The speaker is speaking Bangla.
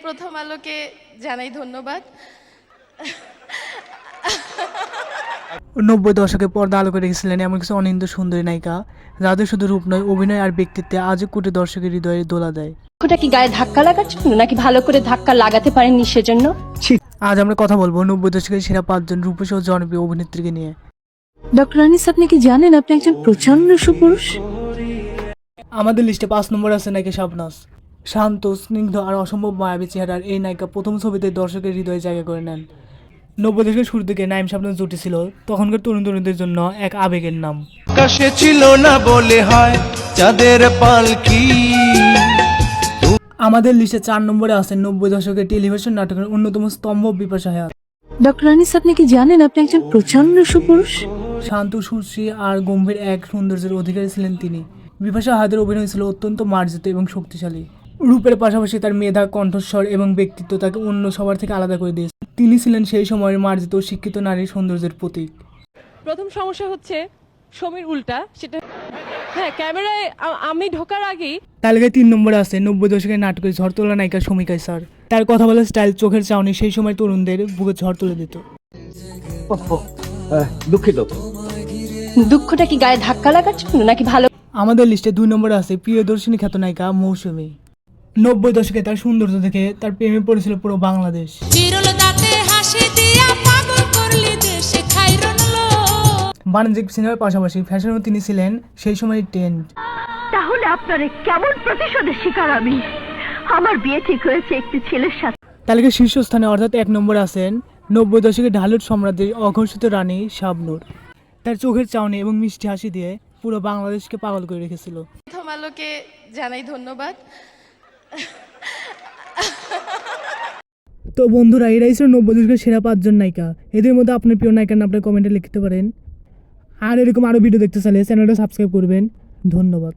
প্রথম আলোকে জানাই ধন্যবাদ। 90 দশকে পর্দা আলো করে রেখেছিলেন এমন কিছু অনিন্দ্য সুন্দরী নায়িকা যাদের শুধু রূপ নয়, অভিনয় আর ব্যক্তিত্বে আজও কোটি দর্শকের হৃদয়ে দোলা দেয়। ওটা কি গায়ে ধাক্কা লাগার জন্য নাকি ভালো করে ধাক্কা লাগাতে পারেননি সেজন্য? আজ আমরা কথা বলবো 90 দশকের সেরা 5 জন রূপসী ও জনপ্রিয় অভিনেত্রীকে নিয়ে। ডক্টর আনিস, আপনি কি জানেন আপনি একজন প্রচন্ড সুপুরুষ? আমাদের লিস্টে 5 নম্বরে আছে নায়িকা শাবনাজ। শান্ত, স্নিগ্ধ আর অসম্ভব মায়াবী চেহারার এই নায়িকা প্রথম ছবিতে দর্শকের হৃদয়ে জায়গা করে নেন। 90 দশকের শুরু থেকে নাইম শাবনাজ জুটি ছিল তখনকার তরুণ তরুণীদের জন্য এক আবেগের নাম। আকাশে ছিল না বলে হয় চাঁদের পালকি। আমাদের লিস্টে 4 নম্বরে আছেন 90 দশকের টেলিভিশন নাটকের অন্যতম স্তম্ভ বিপাশা হায়াত। ডক্টর আনিস, আপনি কি জানেন আপনি একজন প্রচন্ড সুপুরুষ? শান্ত, সুশ্রী আর গম্ভীর এক সৌন্দর্যের অধিকারী ছিলেন তিনি। বিপাশা হায়াতের অভিনয় ছিল অত্যন্ত মার্জিত এবং শক্তিশালী। রূপের পাশাপাশি তার মেধা, কণ্ঠস্বর এবং ব্যক্তিত্ব তাকে অন্য সবার থেকে আলাদা করে দিয়েছে। তিনি ছিলেন সেই সময়ের মার্জিত ও শিক্ষিত নারীর সৌন্দর্যের প্রতীক। প্রথম সমস্যা হচ্ছে সমীর উল্টা, সেটা হ্যাঁ ক্যামেরায় আমি ঢোকার আগেই। তালিকায় 3 নম্বরে আছে 90 দশকের নাটকের ঝড় তোলা নায়িকা শমিকা স্যার। তার কথা বলার স্টাইল, চোখের চাউনি সেই সময় তরুণদের বুকে ঝড় তুলে দিত। দুঃখিত। দুঃখটা কি গায়ে ধাক্কা লাগার জন্য নাকি ভালো? আমাদের লিস্টে 2 নম্বরে আছে প্রিয়দর্শিনী খ্যাত নায়িকা মৌসুমী। 90 দশকে তার সৌন্দর্য দেখে তার প্রেমে পড়েছিল পুরো বাংলাদেশ। বাণিজ্যিক সিনেমার পাশাপাশি ফ্যাশনেও তিনি ছিলেন সেই সময় ট্রেন্ড। তাহলে আপনার কেমন প্রতিশোধের শিকার আমি? আমার বিয়ে ঠিক হয়েছে একটি ছেলের সাথে। তালিকার শীর্ষস্থানে অর্থাৎ 1 নম্বরে আছেন 90 দশকের ঢালিউড সম্রাটের অঘোষিত রানী শাবনূর। তার চোখের চাউনি এবং মিষ্টি হাসি দিয়ে পুরো বাংলাদেশকে পাগল করে রেখেছিল। প্রথম আলোকে জানাই ধন্যবাদ। তো বন্ধুরা, এরাই ছিল 90 দশকের সেরা 5 জন নায়িকা। এদের মধ্যে আপনার প্রিয় নায়িকার নাম আপনি কমেন্টে লিখতে পারেন। আর এরকম আরও ভিডিও দেখতে চাইলে চ্যানেলটা সাবস্ক্রাইব করবেন। ধন্যবাদ।